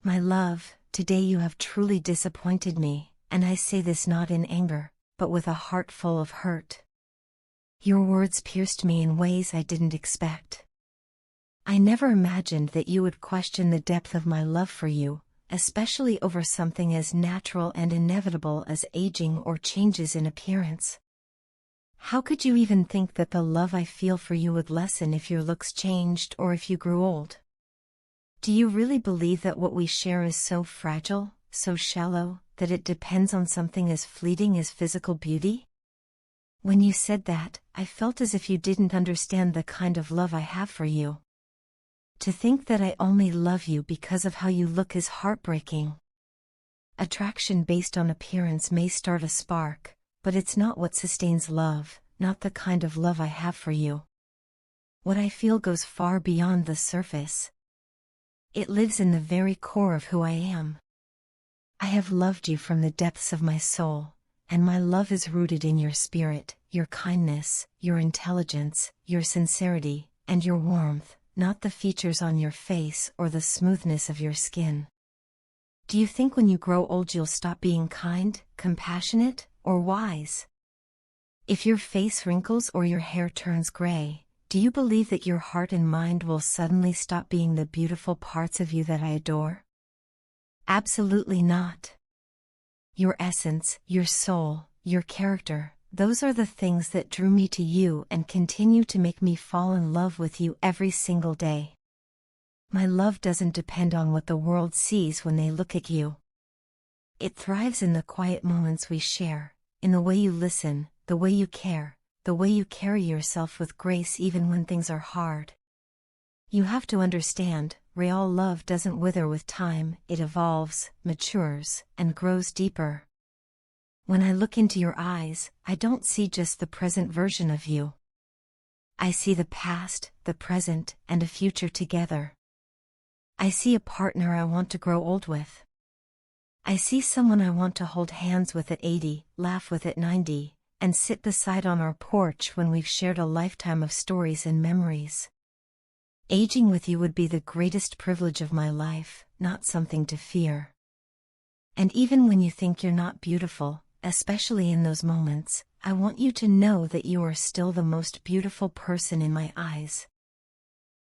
My love, today you have truly disappointed me, and I say this not in anger, but with a heart full of hurt. Your words pierced me in ways I didn't expect. I never imagined that you would question the depth of my love for you, especially over something as natural and inevitable as aging or changes in appearance. How could you even think that the love I feel for you would lessen if your looks changed or if you grew old? Do you really believe that what we share is so fragile, so shallow, that it depends on something as fleeting as physical beauty? When you said that, I felt as if you didn't understand the kind of love I have for you. To think that I only love you because of how you look is heartbreaking. Attraction based on appearance may start a spark, but it's not what sustains love, not the kind of love I have for you. What I feel goes far beyond the surface. It lives in the very core of who I am. I have loved you from the depths of my soul, and my love is rooted in your spirit, your kindness, your intelligence, your sincerity, and your warmth, not the features on your face or the smoothness of your skin. Do you think when you grow old you'll stop being kind, compassionate, or wise? If your face wrinkles or your hair turns gray, do you believe that your heart and mind will suddenly stop being the beautiful parts of you that I adore? Absolutely not. Your essence, your soul, your character, those are the things that drew me to you and continue to make me fall in love with you every single day. My love doesn't depend on what the world sees when they look at you. It thrives in the quiet moments we share, in the way you listen, the way you care, the way you carry yourself with grace even when things are hard. You have to understand, real love doesn't wither with time, it evolves, matures, and grows deeper. When I look into your eyes, I don't see just the present version of you. I see the past, the present, and a future together. I see a partner I want to grow old with. I see someone I want to hold hands with at 80, laugh with at 90, and sit beside on our porch when we've shared a lifetime of stories and memories. Aging with you would be the greatest privilege of my life, not something to fear. And even when you think you're not beautiful, especially in those moments, I want you to know that you are still the most beautiful person in my eyes.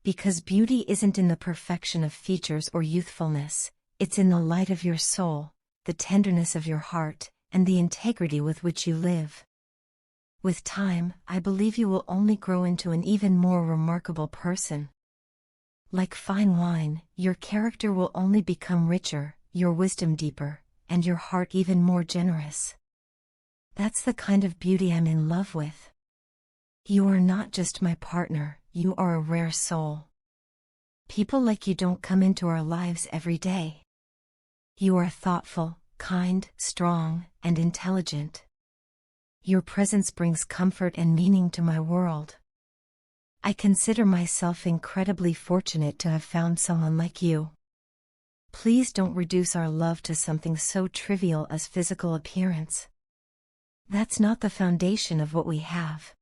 Because beauty isn't in the perfection of features or youthfulness, it's in the light of your soul, the tenderness of your heart, and the integrity with which you live. With time, I believe you will only grow into an even more remarkable person. Like fine wine, your character will only become richer, your wisdom deeper, and your heart even more generous. That's the kind of beauty I'm in love with. You are not just my partner, you are a rare soul. People like you don't come into our lives every day. You are thoughtful, kind, strong, and intelligent. Your presence brings comfort and meaning to my world. I consider myself incredibly fortunate to have found someone like you. Please don't reduce our love to something so trivial as physical appearance. That's not the foundation of what we have.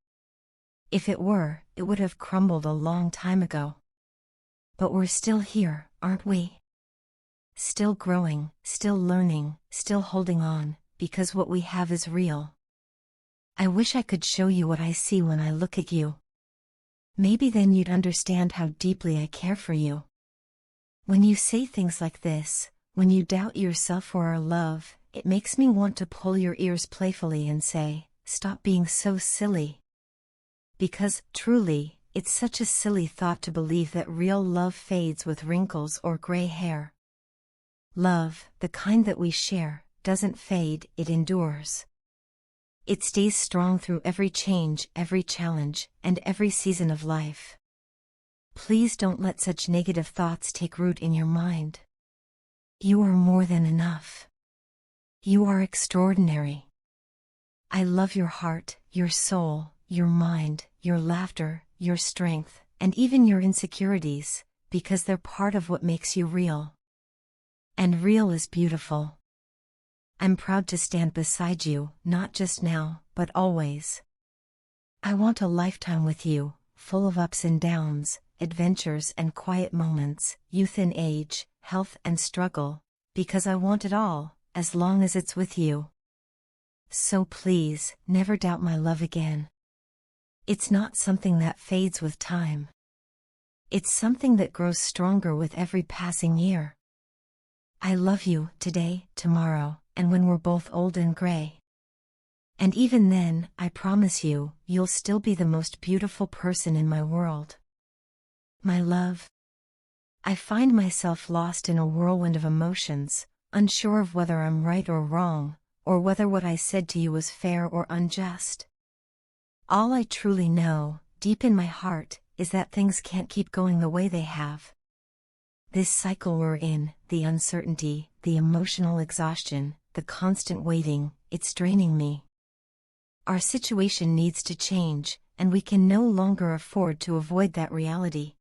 If it were, it would have crumbled a long time ago. But we're still here, aren't we? Still growing, still learning, still holding on, because what we have is real. I wish I could show you what I see when I look at you. Maybe then you'd understand how deeply I care for you. When you say things like this, when you doubt yourself or our love, it makes me want to pull your ears playfully and say, stop being so silly. Because, truly, it's such a silly thought to believe that real love fades with wrinkles or gray hair. Love, the kind that we share, doesn't fade, it endures. It stays strong through every change, every challenge, and every season of life. Please don't let such negative thoughts take root in your mind. You are more than enough. You are extraordinary. I love your heart, your soul, your mind, your laughter, your strength, and even your insecurities, because they're part of what makes you real. And real is beautiful. I'm proud to stand beside you, not just now, but always. I want a lifetime with you, full of ups and downs, adventures and quiet moments, youth and age, health and struggle, because I want it all, as long as it's with you. So please, never doubt my love again. It's not something that fades with time. It's something that grows stronger with every passing year. I love you today, tomorrow, and when we're both old and gray. And even then, I promise you, you'll still be the most beautiful person in my world. My love. I find myself lost in a whirlwind of emotions, unsure of whether I'm right or wrong, or whether what I said to you was fair or unjust. All I truly know, deep in my heart, is that things can't keep going the way they have. This cycle we're in, the uncertainty, the emotional exhaustion, the constant waiting, it's draining me. Our situation needs to change, and we can no longer afford to avoid that reality.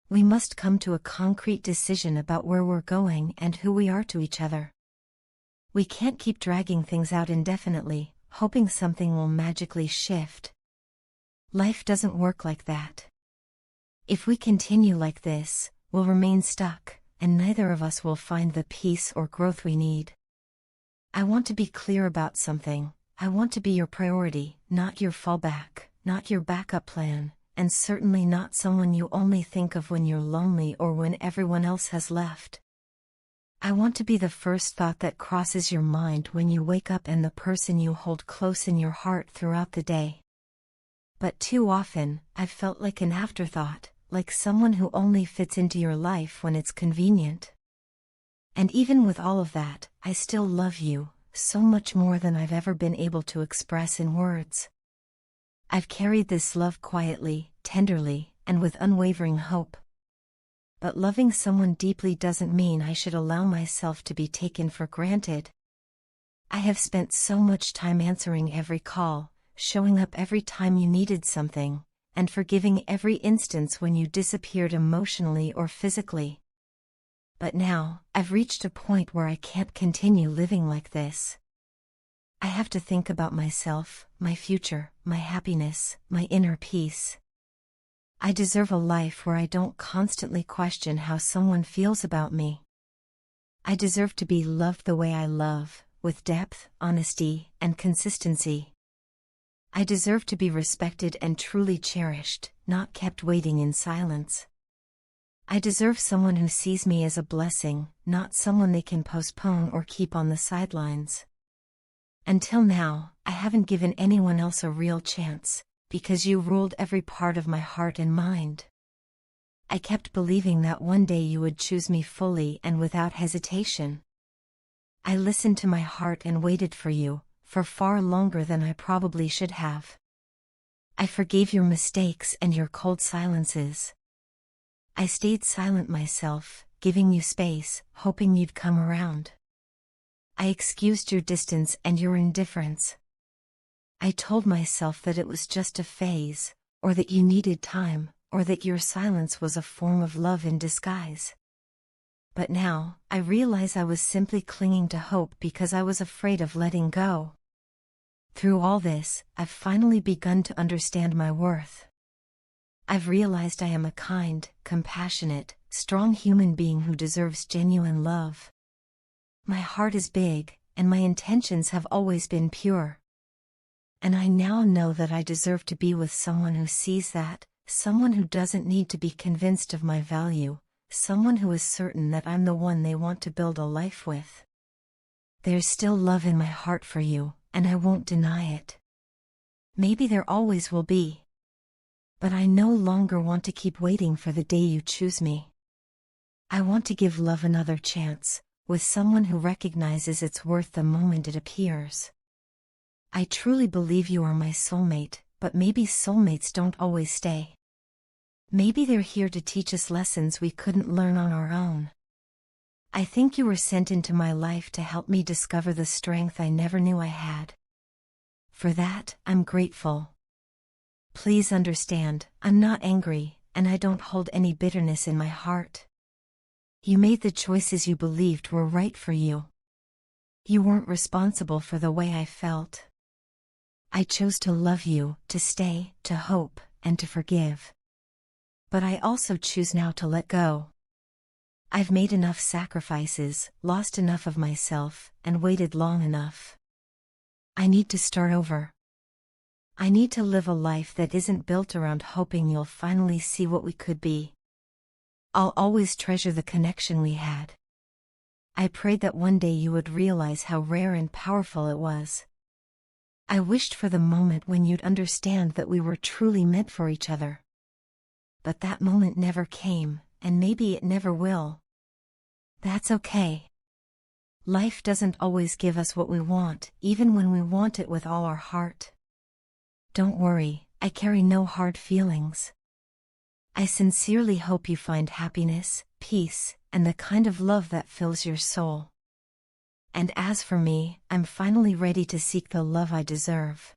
We must come to a concrete decision about where we're going and who we are to each other. We can't keep dragging things out indefinitely, hoping something will magically shift. Life doesn't work like that. If we continue like this, we'll remain stuck, and neither of us will find the peace or growth we need. I want to be clear about something. I want to be your priority, not your fallback, not your backup plan, and certainly not someone you only think of when you're lonely or when everyone else has left. I want to be the first thought that crosses your mind when you wake up and the person you hold close in your heart throughout the day. But too often, I've felt like an afterthought, like someone who only fits into your life when it's convenient. And even with all of that, I still love you, so much more than I've ever been able to express in words. I've carried this love quietly, tenderly, and with unwavering hope. But loving someone deeply doesn't mean I should allow myself to be taken for granted. I have spent so much time answering every call, showing up every time you needed something, and forgiving every instance when you disappeared emotionally or physically. But now, I've reached a point where I can't continue living like this. I have to think about myself, my future, my happiness, my inner peace. I deserve a life where I don't constantly question how someone feels about me. I deserve to be loved the way I love, with depth, honesty, and consistency. I deserve to be respected and truly cherished, not kept waiting in silence. I deserve someone who sees me as a blessing, not someone they can postpone or keep on the sidelines. Until now, I haven't given anyone else a real chance, because you ruled every part of my heart and mind. I kept believing that one day you would choose me fully and without hesitation. I listened to my heart and waited for you, for far longer than I probably should have. I forgave your mistakes and your cold silences. I stayed silent myself, giving you space, hoping you'd come around. I excused your distance and your indifference. I told myself that it was just a phase, or that you needed time, or that your silence was a form of love in disguise. But now, I realize I was simply clinging to hope because I was afraid of letting go. Through all this, I've finally begun to understand my worth. I've realized I am a kind, compassionate, strong human being who deserves genuine love. My heart is big, and my intentions have always been pure. And I now know that I deserve to be with someone who sees that, someone who doesn't need to be convinced of my value, someone who is certain that I'm the one they want to build a life with. There's still love in my heart for you, and I won't deny it. Maybe there always will be. But I no longer want to keep waiting for the day you choose me. I want to give love another chance, with someone who recognizes its worth the moment it appears. I truly believe you are my soulmate, but maybe soulmates don't always stay. Maybe they're here to teach us lessons we couldn't learn on our own. I think you were sent into my life to help me discover the strength I never knew I had. For that, I'm grateful. Please understand, I'm not angry, and I don't hold any bitterness in my heart. You made the choices you believed were right for you. You weren't responsible for the way I felt. I chose to love you, to stay, to hope, and to forgive. But I also choose now to let go. I've made enough sacrifices, lost enough of myself, and waited long enough. I need to start over. I need to live a life that isn't built around hoping you'll finally see what we could be. I'll always treasure the connection we had. I prayed that one day you would realize how rare and powerful it was. I wished for the moment when you'd understand that we were truly meant for each other. But that moment never came, and maybe it never will. That's okay. Life doesn't always give us what we want, even when we want it with all our heart. Don't worry, I carry no hard feelings. I sincerely hope you find happiness, peace, and the kind of love that fills your soul. And as for me, I'm finally ready to seek the love I deserve.